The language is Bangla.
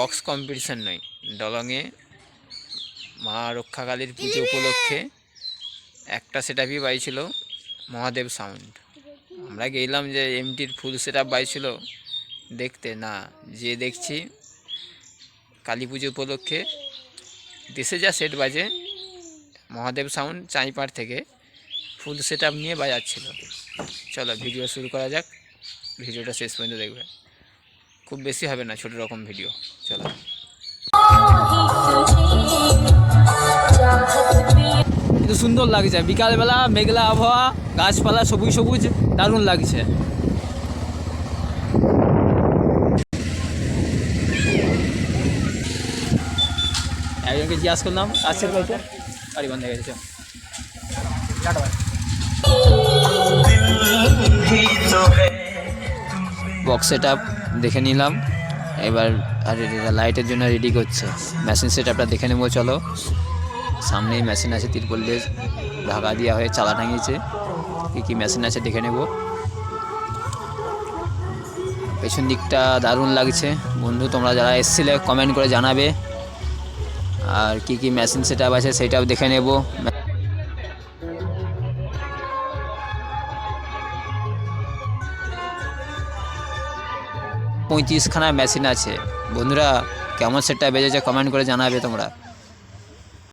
বক্স কম্পিটিশান নয়, ডলংয়ে মা রক্ষাকালীর পুজো উপলক্ষে একটা সেট আপই বাইছিল মহাদেব সাউন্ড। আমরা গেলাম যে এমটির ফুল সেট আপ বাইছিল দেখতে, না যে দেখছি কালী পুজো উপলক্ষে দেশে যা সেট বাজে মহাদেব সাউন্ড চাঁইপাড় থেকে ফুল সেট আপ নিয়ে বাজাচ্ছিল। চলো ভিডিও শুরু করা যাক, ভিডিওটা শেষ পর্যন্ত দেখবে, খুব বেশি হবে না, ছোটো রকম ভিডিও। চলো। কিন্তু সুন্দর লাগছে, বিকালবেলা মেঘলা আবহাওয়া, গাছপালা সবুজ সবুজ, দারুণ লাগছে। একজনকে জিজ্ঞাসা করলাম আসছে কয়েছে, গাড়ি বন্ধ হয়ে গেছে। বক্স সেট আপ দেখে নিলাম, এবার আর লাইটের জন্য রেডি করছে। মেশিন সেট আপটা দেখে নেবো, চলো। সামনেই মেশিন আছে, তিরপল দিয়ে ঢাকা দেওয়া হয়ে চালা টাঙিয়েছে। কী কী মেশিন আছে দেখে নেব। পেছন দিকটা দারুণ লাগছে। বন্ধু তোমরা যারা এসছিলে কমেন্ট করে জানাবে, আর কী কী মেশিন সেট আপ আছে সেটাও দেখে নেব। 35খানা মেশিন আছে। বন্ধুরা কেমন সেটটা বেজেছে কমেন্ট করে জানাবে তোমরা।